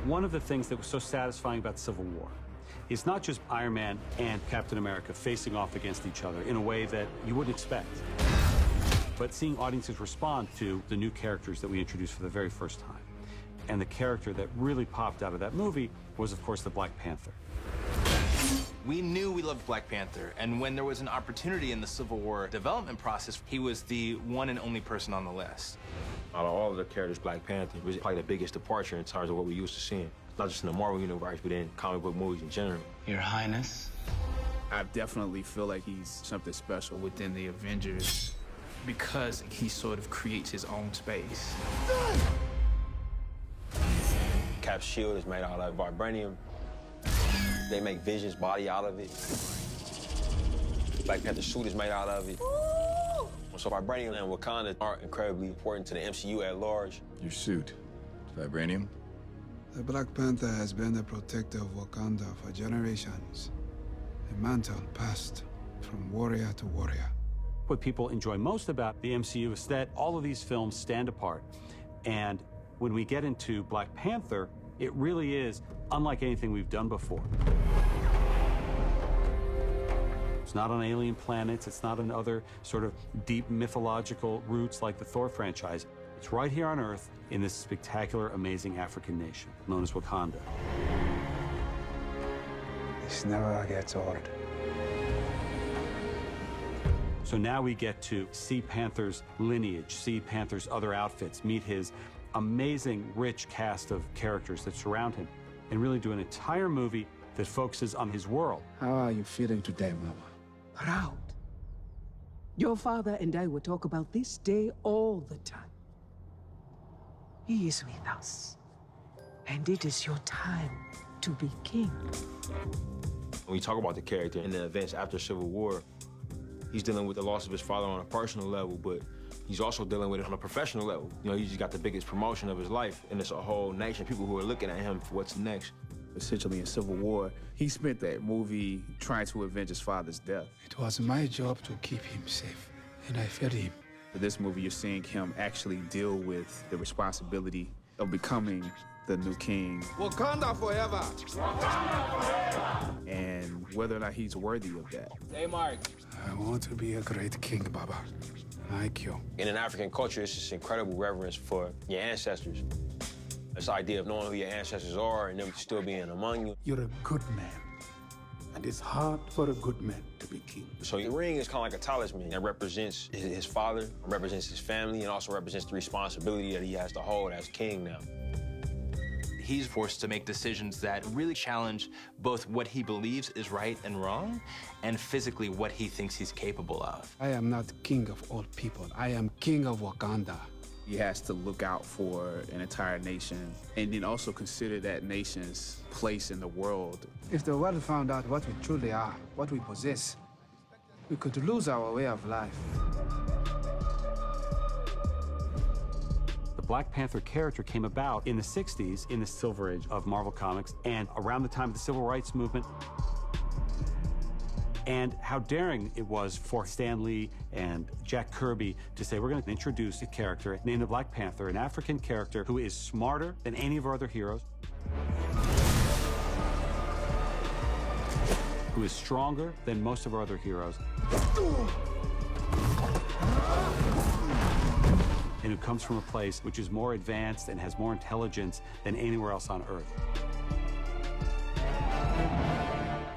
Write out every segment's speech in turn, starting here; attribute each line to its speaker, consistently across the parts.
Speaker 1: One of the things that was so satisfying about the Civil War is not just Iron Man and Captain America facing off against each other in a way that you wouldn't expect, but seeing audiences respond to the new characters that we introduced for the very first time. And the character that really popped out of that movie was, of course, the Black Panther.
Speaker 2: We knew we loved Black Panther, and when there was an opportunity in the Civil War development process, he was the one and only person on the list.
Speaker 3: Out of all of the characters, Black Panther was probably the biggest departure in terms of what we used to seeing. Not just in the Marvel universe, but in comic book movies in general.
Speaker 4: Your Highness.
Speaker 5: I definitely feel like he's something special within the Avengers because he sort of creates his own space.
Speaker 3: Cap's shield is made out of vibranium. They make Vision's body out of it. Black Panther's suit is made out of it. Ooh! So vibranium and Wakanda are incredibly important to the MCU at large.
Speaker 6: Your suit, vibranium?
Speaker 7: The Black Panther has been the protector of Wakanda for generations. A mantle passed from warrior to warrior.
Speaker 1: What people enjoy most about the MCU is that all of these films stand apart. And when we get into Black Panther, it really is unlike anything we've done before. It's not on alien planets. It's not on other sort of deep mythological roots like the Thor franchise. It's right here on Earth in this spectacular, amazing African nation known as Wakanda.
Speaker 7: This never gets old.
Speaker 1: So now we get to see Panther's lineage, see Panther's other outfits, meet his amazing, rich cast of characters that surround him, and really do an entire movie that focuses on his world.
Speaker 7: How are you feeling today, Mama?
Speaker 8: Proud. Your father and I will talk about this day all the time. He is with us, and it is your time to be king.
Speaker 3: When we talk about the character and the events after Civil War, he's dealing with the loss of his father on a personal level, but he's also dealing with it on a professional level. You know, he just got the biggest promotion of his life, and it's a whole nation, people who are looking at him for what's next.
Speaker 5: Essentially in Civil War, he spent that movie trying to avenge his father's death.
Speaker 7: It was my job to keep him safe, and I fed him.
Speaker 5: For this movie, you're seeing him actually deal with the responsibility of becoming the new king.
Speaker 7: Wakanda forever!
Speaker 5: Wakanda forever! And whether or not he's worthy of that.
Speaker 4: Hey, Mark.
Speaker 7: I want to be a great king, Baba. Like you.
Speaker 3: In an African culture, it's this incredible reverence for your ancestors. This idea of knowing who your ancestors are and them still being among you.
Speaker 7: You're a good man, and it's hard for a good man to be king.
Speaker 3: So the ring is kind of like a talisman that represents his father, represents his family, and also represents the responsibility that he has to hold as king now.
Speaker 2: He's forced to make decisions that really challenge both what he believes is right and wrong, and physically what he thinks he's capable of.
Speaker 7: I am not king of all people. I am king of Wakanda.
Speaker 5: He has to look out for an entire nation and then also consider that nation's place in the world.
Speaker 7: If the world found out what we truly are, what we possess, we could lose our way of life.
Speaker 1: The Black Panther character came about in the 60s, in the Silver Age of Marvel Comics, and around the time of the Civil Rights Movement. And how daring it was for Stan Lee and Jack Kirby to say, we're going to introduce a character named the Black Panther, an African character who is smarter than any of our other heroes, who is stronger than most of our other heroes, and who comes from a place which is more advanced and has more intelligence than anywhere else on Earth.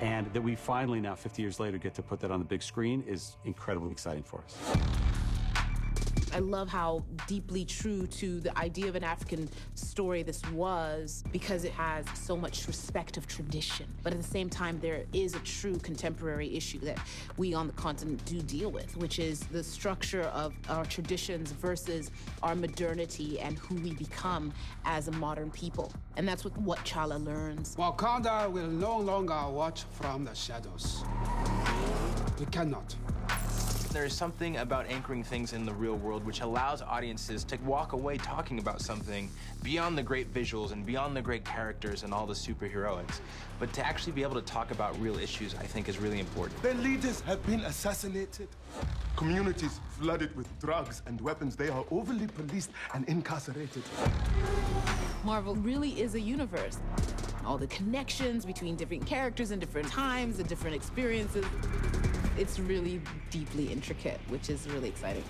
Speaker 1: And that we finally now, 50 years later, get to put that on the big screen is incredibly exciting for us.
Speaker 9: I love how deeply true to the idea of an African story this was, because it has so much respect of tradition. But at the same time, there is a true contemporary issue that we on the continent do deal with, which is the structure of our traditions versus our modernity and who we become as a modern people. And that's what T'Challa learns.
Speaker 7: Wakanda will no longer watch from the shadows. We cannot.
Speaker 2: There's something about anchoring things in the real world which allows audiences to walk away talking about something beyond the great visuals and beyond the great characters and all the superheroics. But to actually be able to talk about real issues, I think, is really important.
Speaker 10: Their leaders have been assassinated. Communities flooded with drugs and weapons. They are overly policed and incarcerated.
Speaker 9: Marvel really is a universe. All the connections between different characters and different times and different experiences. It's really deeply intricate, which is really exciting.